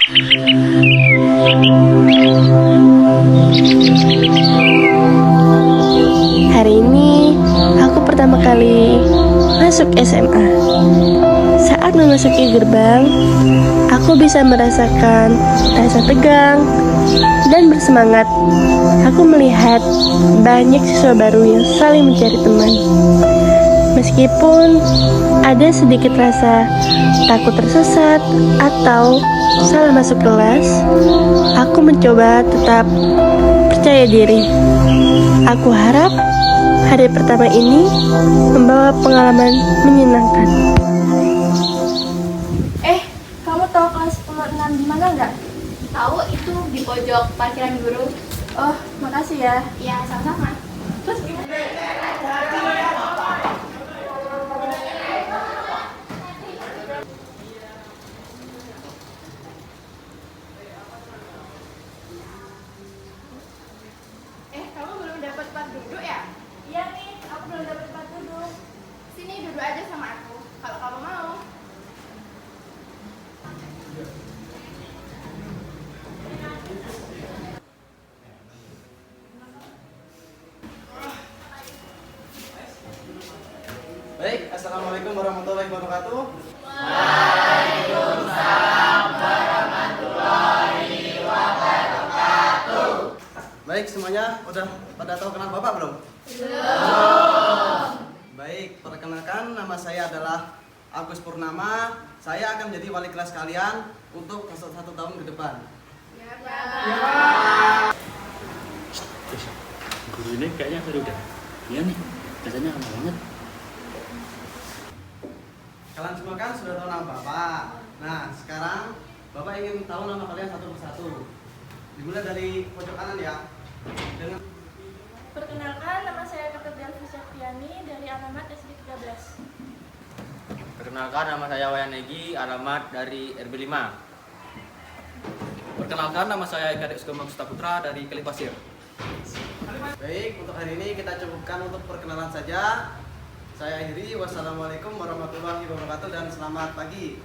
Hari ini aku pertama kali masuk SMA. Saat memasuki gerbang, aku bisa merasakan rasa tegang dan bersemangat. Aku melihat banyak siswa baru yang saling mencari teman. Meskipun ada sedikit rasa takut tersesat atau salah masuk kelas, aku mencoba tetap percaya diri. Aku harap hari pertama ini membawa pengalaman menyenangkan. Kamu tahu kelas 6 di mana nggak? Tahu, itu di pojok parkiran guru. Oh, makasih ya. Ya, sama-sama. Terus gimana? Kamu belum dapat tempat duduk ya? Iya nih, aku belum dapat tempat duduk. Sini duduk aja sama aku, kalau kamu mau. Baik, assalamualaikum warahmatullahi wabarakatuh. Baik, semuanya udah pada tahu kenal Bapak belum? Belum. Baik, perkenalkan nama saya adalah Agus Purnama. Saya akan menjadi wali kelas kalian untuk 1 tahun ke depan. Guru ini kayaknya seru dah. Iya nih, biasanya lama banget. Kalian semua kan sudah tahu nama Bapak. Nah, sekarang Bapak ingin tahu nama kalian satu persatu. Dimulai dari pojok kanan ya. Dengan Perkenalkan, nama saya Dr. Delvi Septiani dari alamat SD 13. Perkenalkan, nama saya Wayan Egi, alamat dari RB 5. Perkenalkan, nama saya Eka Deusgembang Putra dari Kelipasir. Baik, untuk hari ini kita cukupkan untuk perkenalan saja. Saya akhiri. Wassalamualaikum warahmatullahi wabarakatuh dan selamat pagi.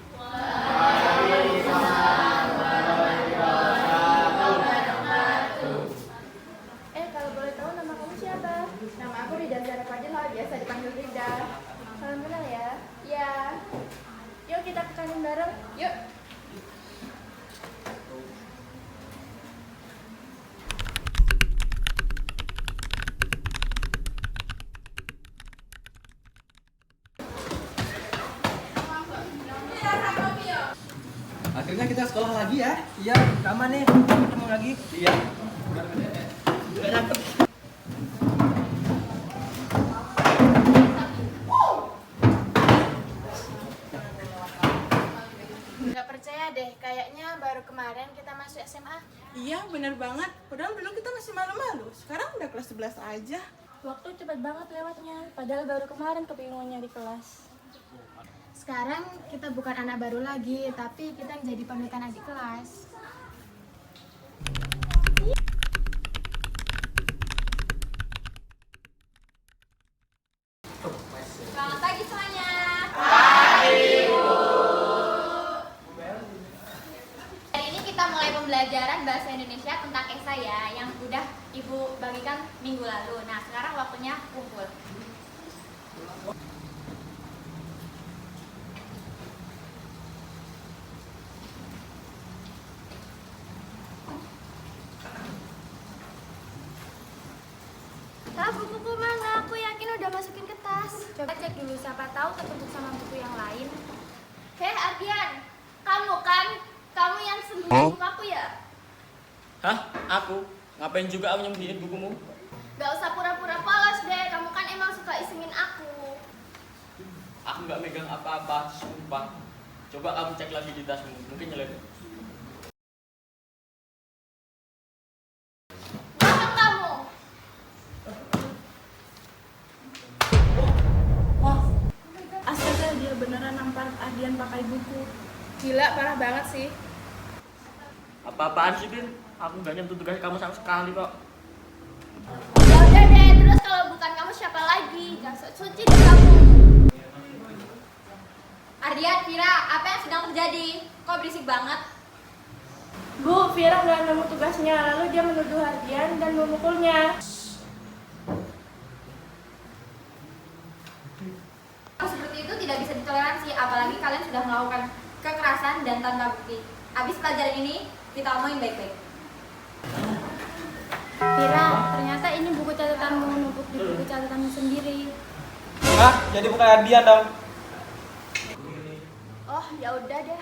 Kalau boleh tahu nama kamu siapa? Nama aku Rida Zara Fadila, biasa dipanggil Rida. Salam kenal ya. Ya, Yuk kita ke kantin bareng. yuk. Akhirnya kita sekolah lagi ya. Iya, aman nih. Ketemu lagi. Iya. Nggak percaya deh, kayaknya baru kemarin kita masuk SMA. Iya bener banget, padahal dulu kita masih malu-malu. Sekarang udah kelas 11 aja. Waktu cepat banget lewatnya, padahal baru kemarin kebingungan nyari kelas. Sekarang kita bukan anak baru lagi, tapi kita yang jadi panutan adik kelas. Selamat pagi semuanya. Hari ini kita mulai pembelajaran bahasa Indonesia tentang esai ya, yang udah Ibu bagikan minggu lalu. Nah, sekarang waktunya kumpul. Kak, buku mana? Aku yakin udah masukin ke tas. Coba cek dulu, siapa tahu ketumpuk sama buku yang lain. Hei Ardian, kamu kan? Kamu yang sembunyi buku aku ya? Hah? Aku? Ngapain juga aku nyembunyiin bukumu? Gak usah pura-pura polos deh, kamu kan emang suka isengin aku. Aku nggak megang apa-apa, sumpah. Coba kamu cek lagi di tasmu, mungkin nyelip. Bohong kamu. Astaga, dia beneran nampar Ardian pakai buku. Gila, parah banget sih. Apa-apaan sih, Bin? Aku nggak nyentuh tugas kamu sama sekali kok. Ya udah deh, terus kalau bukan kamu siapa lagi? Jangan sok suci deh kamu. Ardian, Vira, apa yang sedang terjadi? Kok berisik banget? Bu, Vira nggak nemu tugasnya, lalu dia menuduh Ardian dan memukulnya. Seperti itu tidak bisa ditoleransi, apalagi kalian sudah melakukan kekerasan dan tanpa bukti. Habis pelajaran ini, kita omongin baik-baik. Vira, ternyata ini buku catatanmu numpuk di buku catatanmu sendiri. Hah? Jadi bukan Ardian dong? Oh, ya udah deh.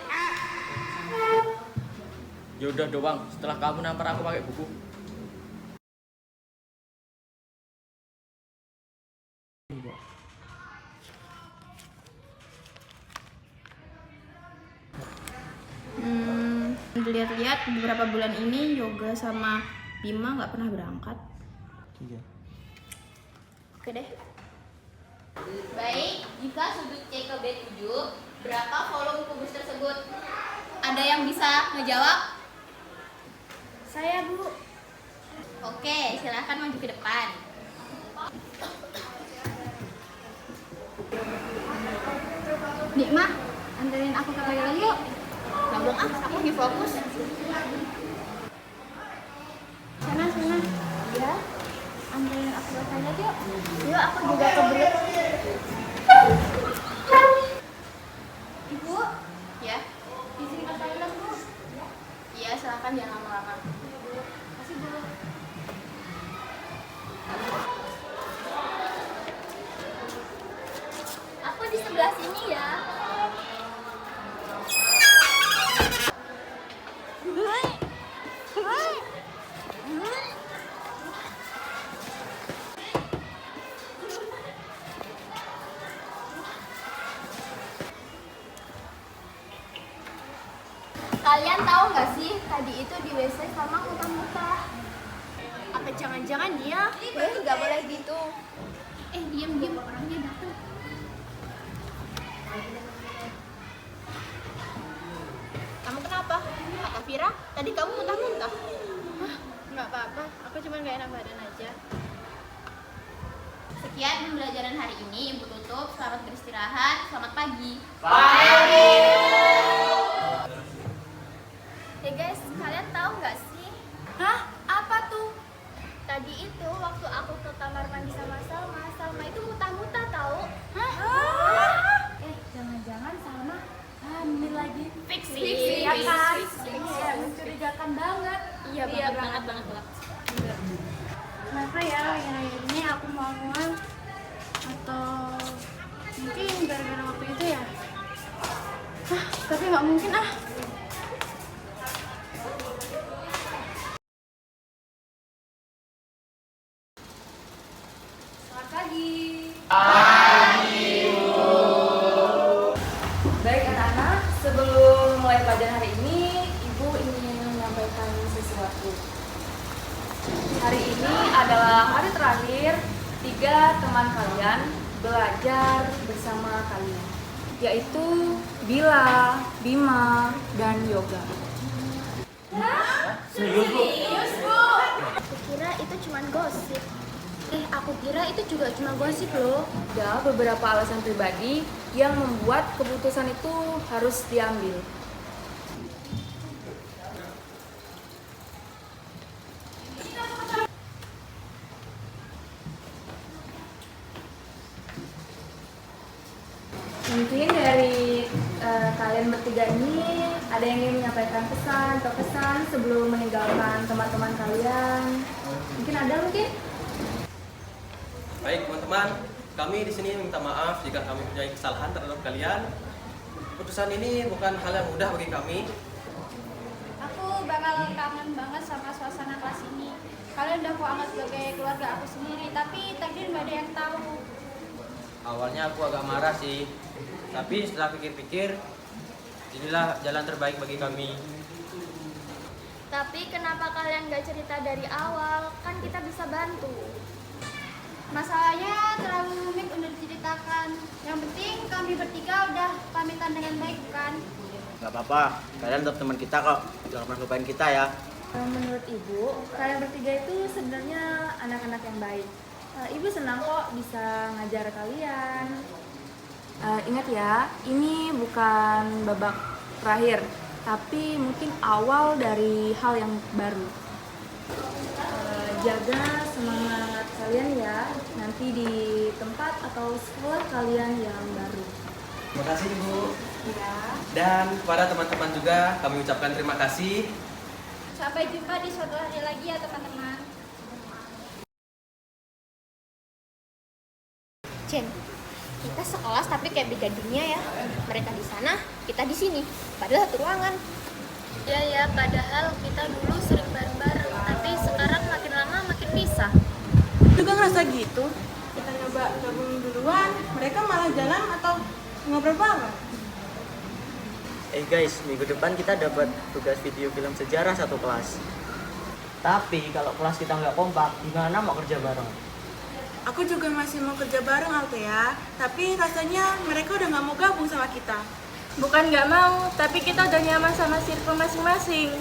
Ya udah doang, setelah kamu nampar aku pakai buku. Dilihat-lihat beberapa bulan ini Yoga sama Bima nggak pernah berangkat. Iya. Oke deh. Baik, jika sudut C ke B7, berapa volume kubus tersebut? Ada yang bisa ngejawab? Saya, Bu. Oke, silahkan maju ke depan. Nikma, anterin aku ke toilet yuk. Ngomong aku lagi fokus. Sana. Ya, anterin aku ke toilet yuk. Yuk, aku juga kebelet. Ibu, ya. Izin ke toilet, Bu. Iya, silakan jangan lama-lama. Kasih, Bu. Aku di sebelah sini ya. Kalian tahu nggak sih, tadi itu di WC sama muntah-muntah. Apa jangan-jangan dia? Nggak boleh gitu. Diam, orangnya datang. Kamu kenapa? Kata Vira, tadi kamu muntah-muntah. Nggak apa-apa, aku cuma nggak enak badan aja. Sekian pembelajaran hari ini, Ibu tutup. Selamat beristirahat, selamat pagi. Ya guys, kalian tahu nggak sih? Hah? Apa tuh? Tadi itu waktu aku ke kamar mandi sama Salma itu muntah-muntah tahu? Hah? Jangan-jangan Salma hamil lagi? Fix ya kan? Iya, mencurigakan banget. Iya banget. Kenapa ya akhir-akhir ini aku mual-mual? Atau mungkin gara-gara waktu itu ya? Tapi nggak mungkin ah. Selamat pagi. Baik anak-anak, sebelum mulai pelajaran hari ini, Ibu ingin menyampaikan sesuatu. Hari ini adalah hari terakhir 3 teman kalian belajar bersama kalian, yaitu Bila, Bima, dan Yoga. Serius, Bu? Aku kira itu cuma gosip. Aku kira itu juga cuma gosip loh. Ada beberapa alasan pribadi yang membuat keputusan itu harus diambil. Mungkin dari kalian bertiga ini ada yang ingin menyampaikan pesan atau kesan sebelum meninggalkan teman-teman kalian. Mungkin ada mungkin? Baik teman-teman, kami di sini minta maaf jika kami mempunyai kesalahan terhadap kalian. Keputusan ini bukan hal yang mudah bagi kami. Aku bakal kangen banget sama suasana kelas ini. Kalian udah aku anggap sebagai keluarga aku sendiri, tapi takdir nggak ada yang tahu. Awalnya aku agak marah sih, tapi setelah pikir-pikir, inilah jalan terbaik bagi kami. Tapi kenapa kalian nggak cerita dari awal? Kan kita bisa bantu. Masalahnya terlalu rumit untuk diceritakan. Yang penting kami bertiga udah pamitan dengan baik, bukan? Gak apa-apa, kalian tetap teman kita kok. Jangan pernah lupain kita ya. Menurut Ibu, kalian bertiga itu sebenarnya anak-anak yang baik. Ibu senang kok bisa ngajar kalian. Ingat ya, ini bukan babak terakhir. tapi mungkin awal dari hal yang baru. Jaga semangat kalian ya, nanti di tempat atau sekolah kalian yang baru. Terima kasih Ibu. Ya. Dan kepada teman-teman juga kami ucapkan terima kasih. Sampai jumpa di suatu hari lagi ya teman-teman. Jen, kita sekelas tapi kayak beda dunia ya. Mereka di sana, kita di sini. Padahal satu ruangan. Ya, padahal kita dulu sering bareng-bareng, tapi sekarang makin lama makin pisah. Juga ngerasa gitu. Kita nyoba gabung duluan, mereka malah jalan atau ngobrol bareng. Guys, minggu depan kita dapat tugas video film sejarah satu kelas. Tapi kalau kelas kita nggak kompak, gimana mau kerja bareng? Aku juga masih mau kerja bareng Althea, tapi rasanya mereka udah nggak mau gabung sama kita. Bukan nggak mau, tapi kita udah nyaman sama circle masing-masing.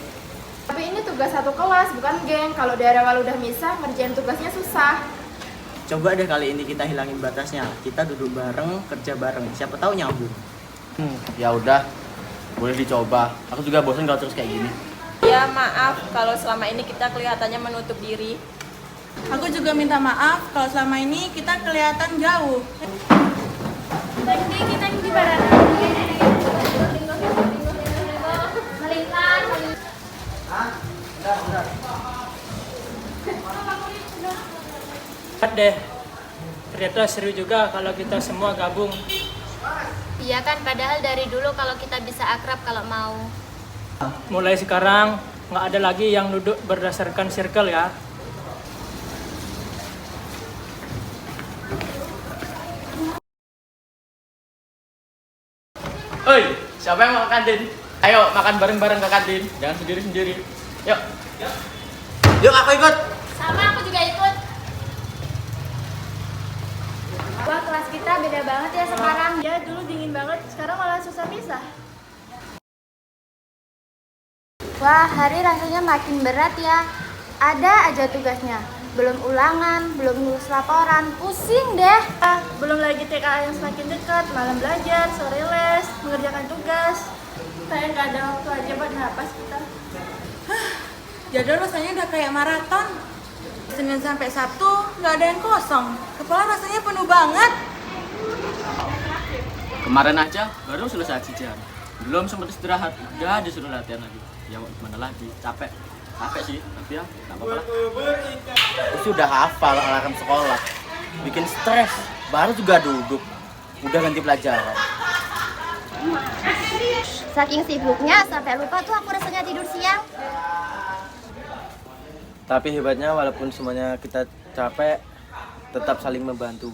Tapi ini tugas satu kelas, bukan geng. Kalau dari awal udah misah, ngerjain tugasnya susah. Coba deh kali ini kita hilangin batasnya. Kita duduk bareng, kerja bareng. Siapa tahu nyambung. Ya udah, boleh dicoba. Aku juga bosan kalau terus kayak gini. Ya maaf kalau selama ini kita kelihatannya menutup diri. Aku juga minta maaf kalau selama ini kita kelihatan jauh. Tadi kita ini di mana? Melintang. Lihat deh, ternyata seru juga kalau kita semua gabung. Iya kan, padahal dari dulu kalau kita bisa akrab kalau mau. Mulai sekarang nggak ada lagi yang duduk berdasarkan circle ya. Oi, siapa yang mau ke kantin? Ayo makan bareng-bareng ke kantin, jangan sendiri-sendiri. Yuk. Yuk aku ikut. Sama aku juga ikut. Wah, kelas kita beda banget ya sekarang. Ya dulu dingin banget, sekarang malah susah pisah. Wah, hari rasanya makin berat ya. Ada aja tugasnya. Belum ulangan, belum ngurus laporan. Pusing deh. Belum lagi TKA yang semakin dekat, malam belajar, sore les, mengerjakan tugas. Kayak nggak ada waktu aja buat napas kita. Jadwal rasanya udah kayak maraton. Senin sampai Sabtu nggak ada yang kosong. Kepala rasanya penuh banget. Kemarin aja baru selesai ujian. Belum sempat istirahat, udah disuruh latihan lagi. Ya mau gimana lagi, capek sih, tapi ya nggak apa-apa lah. Sudah hafal alarm sekolah. Bikin stres, baru juga duduk. Udah ganti pelajaran. Saking sibuknya sampai lupa tuh aku rasanya tidur siang. Tapi hebatnya walaupun semuanya kita capek, tetap saling membantu.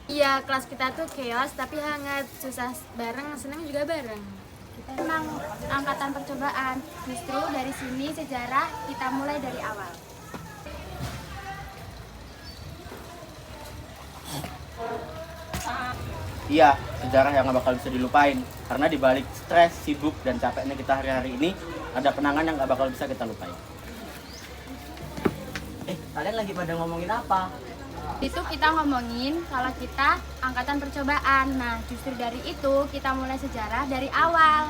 Iya, kelas kita tuh chaos tapi hangat, susah bareng, senang juga bareng. Kita memang angkatan percobaan. Justru dari sini sejarah kita mulai dari awal. Iya, sejarah yang gak bakal bisa dilupain. Karena dibalik stres, sibuk, dan capeknya kita hari-hari ini, ada kenangan yang gak bakal bisa kita lupain. Kalian lagi pada ngomongin apa? Itu kita ngomongin kalau kita angkatan percobaan. Nah, justru dari itu kita mulai sejarah dari awal.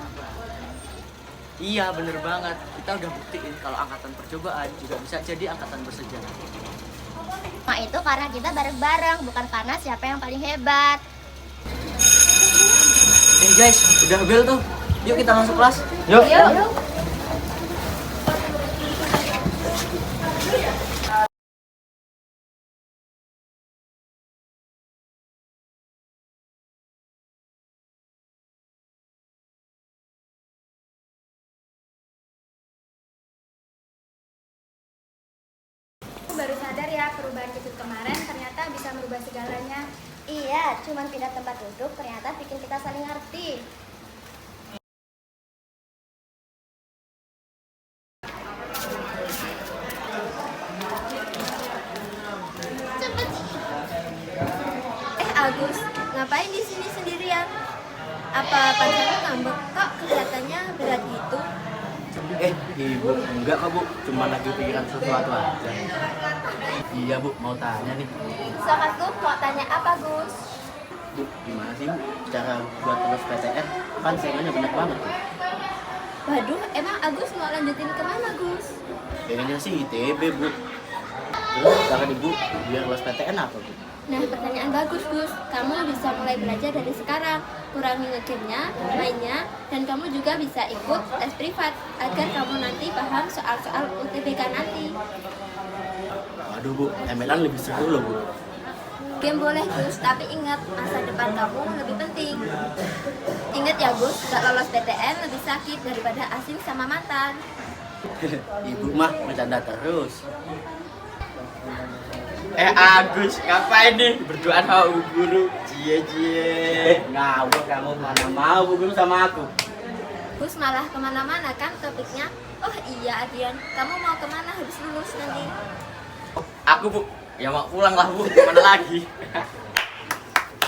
Iya, bener banget. Kita udah buktiin kalau angkatan percobaan juga bisa jadi angkatan bersejarah. Nah, itu karena kita bareng-bareng, bukan karena siapa yang paling hebat. Guys, udah bel tuh. Yuk kita masuk kelas. Yuk. Aku baru sadar ya perubahan kecil kemarin ternyata bisa merubah segalanya. Iya, cuman pindah tempat duduk ternyata bikin kita saling ngerti. Cepet. Agus, ngapain di sini sendirian? Apa pacarnya ngambek? Kok kelihatannya berat gitu? Ibu, enggak kok Bu, cuma lagi pikiran sesuatu aja. Iya Bu, mau tanya nih. Sok aku mau tanya apa, Gus? Bu, gimana sih Bu cara buat tugas PTN? Kan saingannya banyak banget. Waduh, emang Agus mau lanjutin kemana, Gus? Pengennya sih ITB, Bu. Terus kata Ibu, biar kelas PTN apa, Bu? Nah, pertanyaan bagus, Gus. Kamu bisa mulai belajar dari sekarang. Kurangi ngegame-nya, mainnya, dan kamu juga bisa ikut tes privat agar kamu nanti paham soal-soal UTBK nanti. Waduh, Bu, ML lebih seru loh, Bu. Game boleh, Gus, tapi ingat masa depan kamu lebih penting. Ingat ya, Gus, gak lolos PTN lebih sakit daripada asing sama mantan. Ibu mah bercanda terus. Agus, ngapain nih? Berduaan sama Bu Guru. Cie. Ngawur kamu, mana mau Bu Guru sama aku. Gus malah kemana-mana kan topiknya. Oh iya, Adian, kamu mau kemana habis lulus nanti? Aku, Bu. Ya mau pulang lah, Bu. Kemana lagi?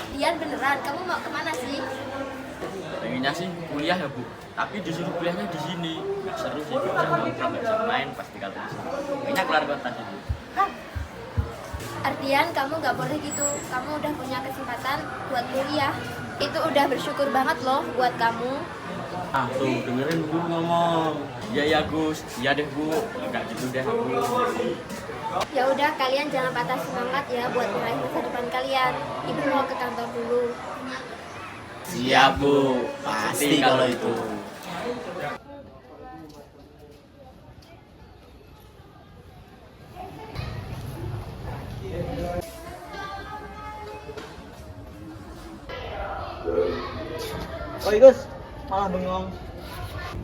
Dian beneran, kamu mau kemana sih? Pengennya sih kuliah ya, Bu. Tapi disuruh kuliahnya di sini. Nggak seru sih, nggak bisa nongkrong, nggak bisa main pasti kalau di sini. Kayaknya keluar kota sih, Bu. Artian kamu gak boleh gitu. Kamu udah punya kesempatan buat kuliah. Itu udah bersyukur banget loh buat kamu. Ah, tuh dengerin Bu Guru ngomong. Iya ya, Gus. Iya deh, Bu. Enggak gitu deh aku. Ya udah, kalian jangan patah semangat ya buat meraih masa depan kalian. Ibu mau ke kantor dulu. Siap, Bu. Pasti kalau itu. Oi Gus, malah bengong.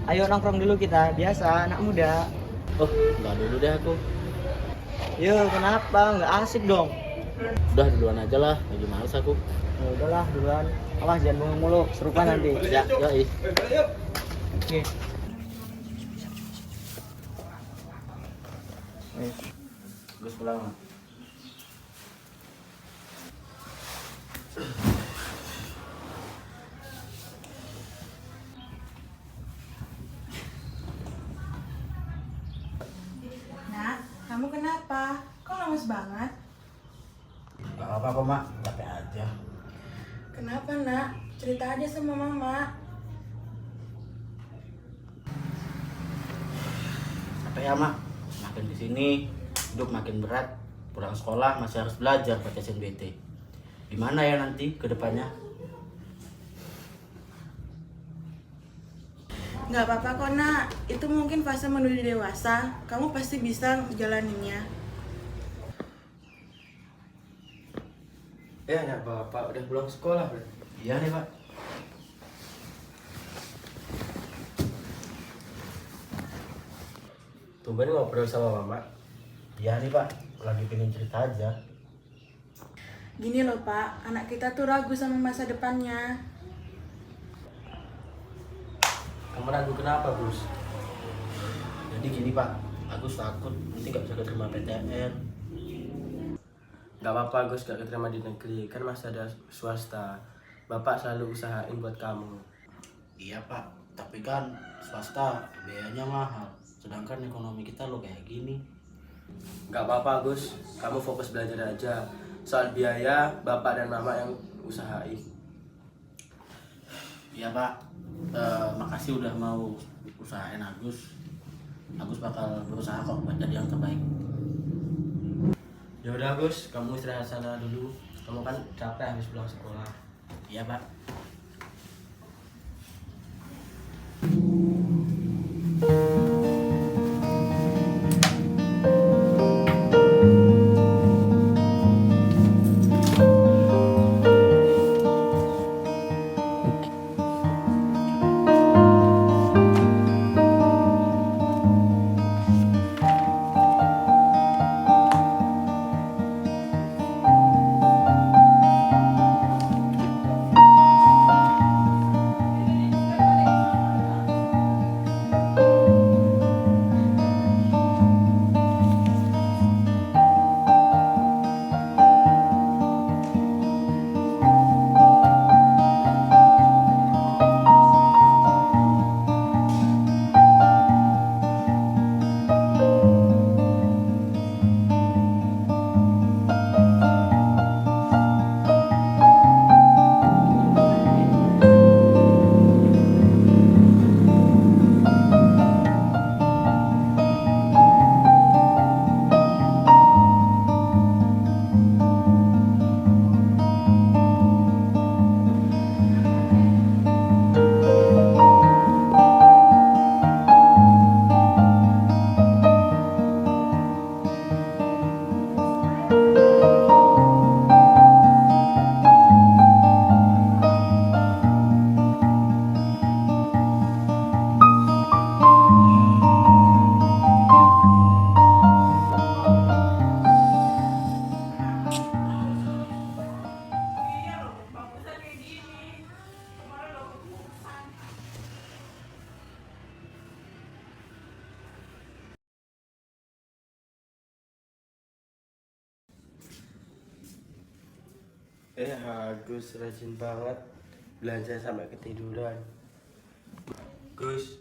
Ayo nongkrong dulu kita, biasa anak muda. Oh, enggak dulu deh aku. Yo, kenapa? Nggak asik dong. Udah duluan aja lah, lagi males aku. Ya udahlah duluan. Awas jangan bengong mulu, serupa nanti. Ya, yoi. Oke. Gus pulang. Nak, kamu kenapa? Kok lemes banget? Gak apa-apa kok, Mak. Capek aja. Kenapa, Nak? Cerita aja sama Mama. Capek ya, Mak. Makin di sini hidup makin berat. Pulang sekolah masih harus belajar pakai SNBT. Gimana ya nanti ke depannya? Nggak apa-apa kok, Nak. Itu mungkin fase menuju dewasa. Kamu pasti bisa jalaninnya. Ya, anak bapak udah pulang sekolah, Bro. Iya nih, Pak. Tumben ngobrol sama mama. Iya nih, Pak. Lagi pengen cerita aja. Gini loh, Pak. Anak kita tuh ragu sama masa depannya. Kamu ragu kenapa, Gus? Jadi gini, Pak. Agus takut nanti gak bisa keterima PTN. Gak apa-apa Gus, gak keterima di negeri, kan masih ada swasta. Bapak selalu usahain buat kamu. Iya, Pak. Tapi kan swasta biayanya mahal. Sedangkan ekonomi kita lo kayak gini. Gak apa-apa Gus, kamu fokus belajar aja. Soal biaya, bapak dan mama yang usahain. Iya, Pak. Makasih udah mau usahain Agus. Agus bakal berusaha kok buat jadi yang terbaik. Ya udah Gus, kamu istirahat sana dulu. Kamu kan capek habis pulang sekolah. Iya, Pak. Agus rajin banget belajar sampai ketiduran. Gus,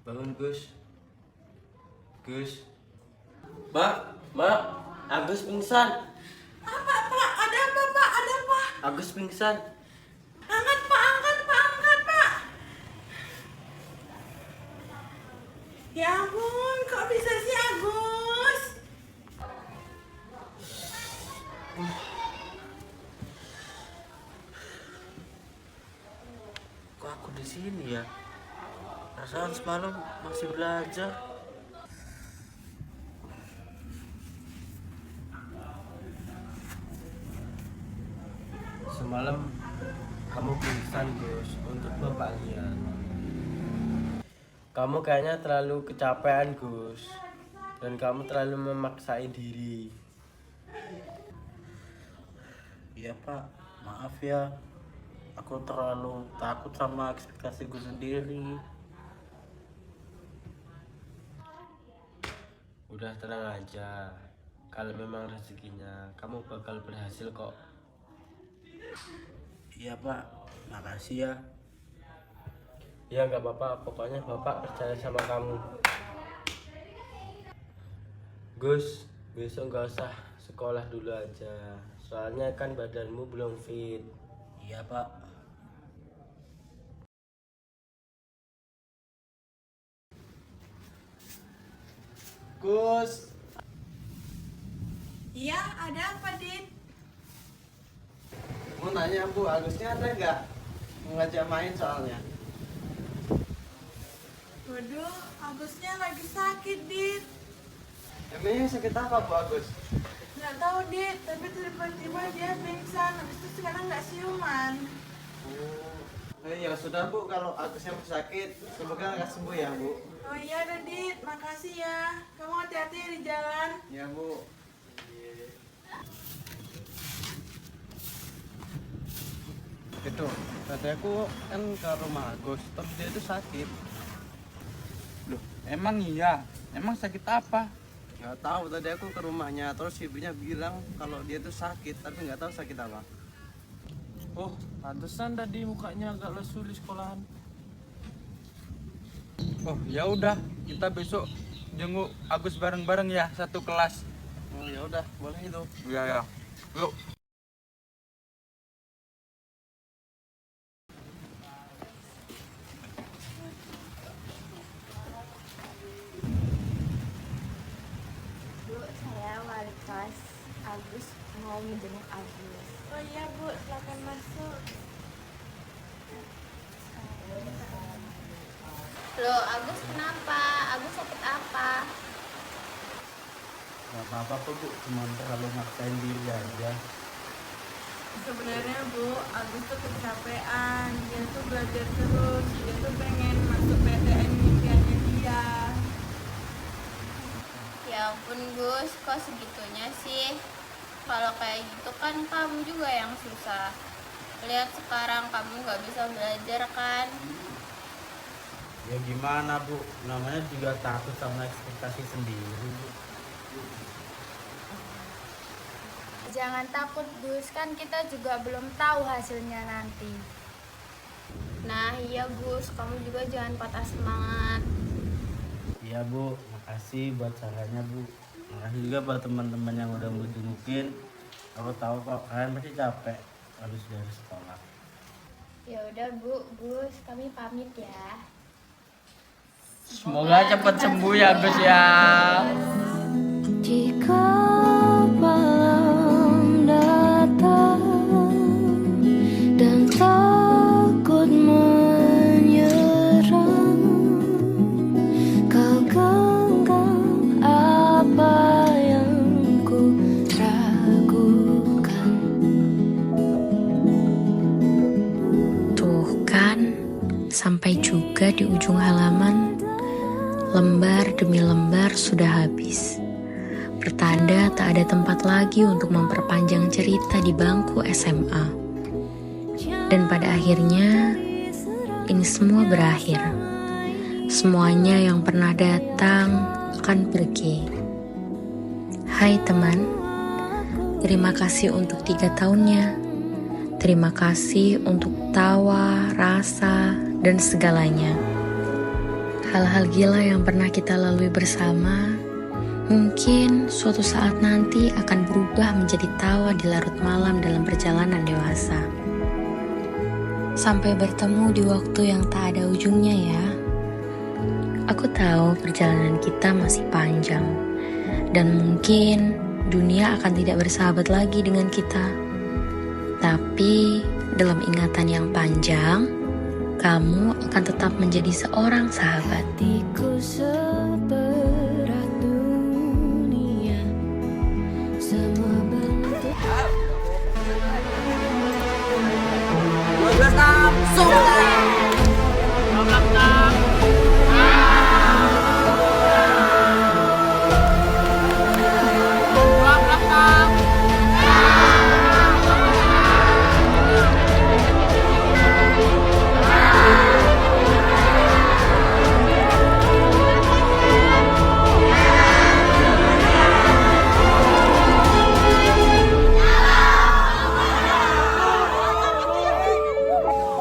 bangun Gus. Mak, Agus pingsan. Apa, Pak? Ada apa, Pak? Ada apa? Agus pingsan. Angkat, Pak. Angkat, Pak. Ya ampun, kok bisa sih Agus? Kok aku di sini ya? Perasaan semalam masih belajar. Semalam kamu pingsan Gus untuk bapak lihat. Kamu kayaknya terlalu kecapean Gus, dan kamu terlalu memaksain diri. Iya Pak, maaf ya. Aku terlalu takut sama ekspektasiku sendiri. Udah tenang aja. Kalau memang rezekinya, kamu bakal berhasil kok. Iya Pak, makasih ya. Ya nggak apa-apa, pokoknya bapak percaya sama kamu. Gus, besok nggak usah sekolah dulu aja. Soalnya kan badanmu belum fit. Iya Pak. Gus. Iya, ada apa, Dit? Mau nanya Bu, Agusnya ada nggak? Mau ngajak main soalnya. Waduh, Agusnya lagi sakit, Dit. Emangnya sakit apa Bu Agus? Nggak tahu, Dit, tapi tiba-tiba dia pingsan. Habis itu sekarang nggak siuman. Ya sudah Bu, kalau Agusnya sakit, semoga nggak sembuh ya Bu. Oh iya, ada Dit. Makasih ya. Kamu hati-hati ya di jalan. Ya Bu. Itu, tadi aku kan ke rumah Agus, terus dia itu sakit. Loh, emang iya? Emang sakit apa? Nggak tahu, tadi aku ke rumahnya, terus ibunya bilang kalau dia itu sakit, tapi nggak tahu sakit apa. Oh, pantesan tadi mukanya agak lesu di sekolahan. Oh, ya udah, kita besok jenguk Agus bareng-bareng ya, satu kelas. Oh ya udah, boleh itu. Iya ya. Yuk. Bu, saya wali kelas Agus mau menjenguk Agus. Oh iya Bu, silakan masuk. Loh, Agus kenapa? Agus sakit apa? Gak apa-apa kok Bu, cuma terlalu maksain diri aja. Sebenarnya Bu, Agus tuh kecapean. Dia tuh belajar terus. Dia tuh pengen masuk PTN impiannya dia. Ya ampun Gus, kok segitunya sih? Kalau kayak gitu kan kamu juga yang susah. Lihat sekarang kamu nggak bisa belajar kan? Ya gimana Bu, namanya juga takut sama ekspektasi sendiri. Jangan takut Gus, kan kita juga belum tahu hasilnya nanti. Nah iya Gus, kamu juga jangan patah semangat. Iya Bu, makasih buat sarannya Bu. Makasih juga buat teman-teman yang udah mau jengukin. Aku tahu kok kalian pasti capek habis dari sekolah. Ya udah Bu, Gus, kami pamit ya. Semoga cepat sembuh ya Gus ya. Jika malam datang dan takut menyerang, kau genggam apa yang ku ragukan. Tuh kan, sampai juga di ujung halaman. Lembar demi lembar sudah habis. Pertanda tak ada tempat lagi untuk memperpanjang cerita di bangku SMA. Dan pada akhirnya, ini semua berakhir. Semuanya yang pernah datang akan pergi. Hai teman, terima kasih untuk 3 tahunnya. Terima kasih untuk tawa, rasa, dan segalanya. Hal-hal gila yang pernah kita lalui bersama, mungkin suatu saat nanti akan berubah menjadi tawa di larut malam dalam perjalanan dewasa. Sampai bertemu di waktu yang tak ada ujungnya ya. Aku tahu perjalanan kita masih panjang, dan mungkin dunia akan tidak bersahabat lagi dengan kita. Tapi dalam ingatan yang panjang, kamu akan tetap menjadi seorang sahabat. Hatiku seberat dunia, semua bentuk. 12 tahun, sukses! 12 tahun.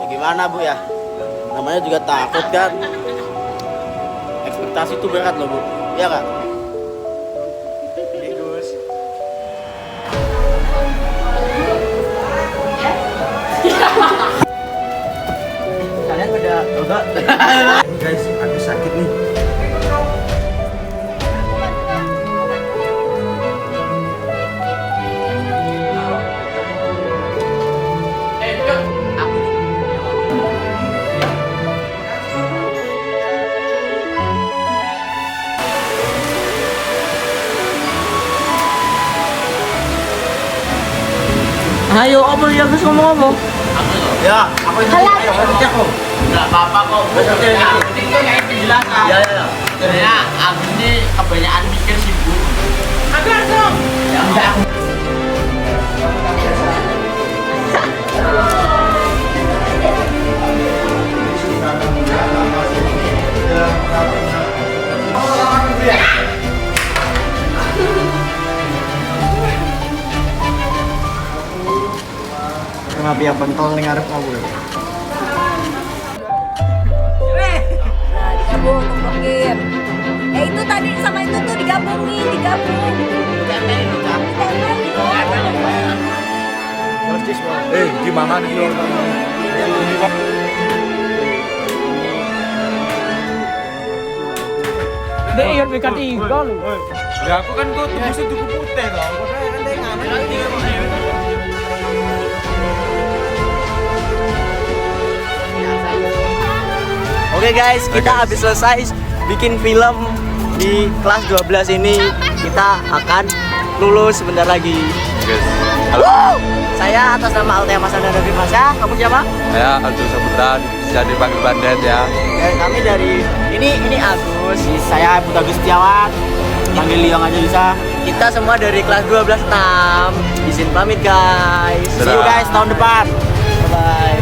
Gimana Bu ya? Namanya juga takut kan? Ekspektasi itu berat loh Bu, iya Kak? Gus. Kalian pada yoga? Guys, aku sakit nih. Ayo, apa ya Gus ngomong apa? Ya, aku itu ayo cek kok. Enggak apa-apa kok. Besok itu kayak penjelasan. Ya. Karena aku ini kebanyakan mikir sih Bu. Agar dong. Ya enggak. Kenapa ya pentol ning arep aku? Nah, digabung, tumpukin. Itu tadi sama itu tuh digabungin, digabung. Gimana nih lo? Dek, iya PK3 lu. Ya aku kan kok mesti tuku putih loh. Oke guys, kita habis selesai bikin film di kelas 12 ini. Kita akan lulus sebentar lagi. Halo. Saya atas nama Altea Masana dari Masya. Kamu siapa? Saya Aldo Saputra, bisa dipanggil Bandet ya. Dan kami dari ini Agus. Saya Buta Gustiawan. Panggil Liong aja bisa. Kita semua dari kelas 12 6. Izin pamit guys. See you guys tahun depan. Bye bye.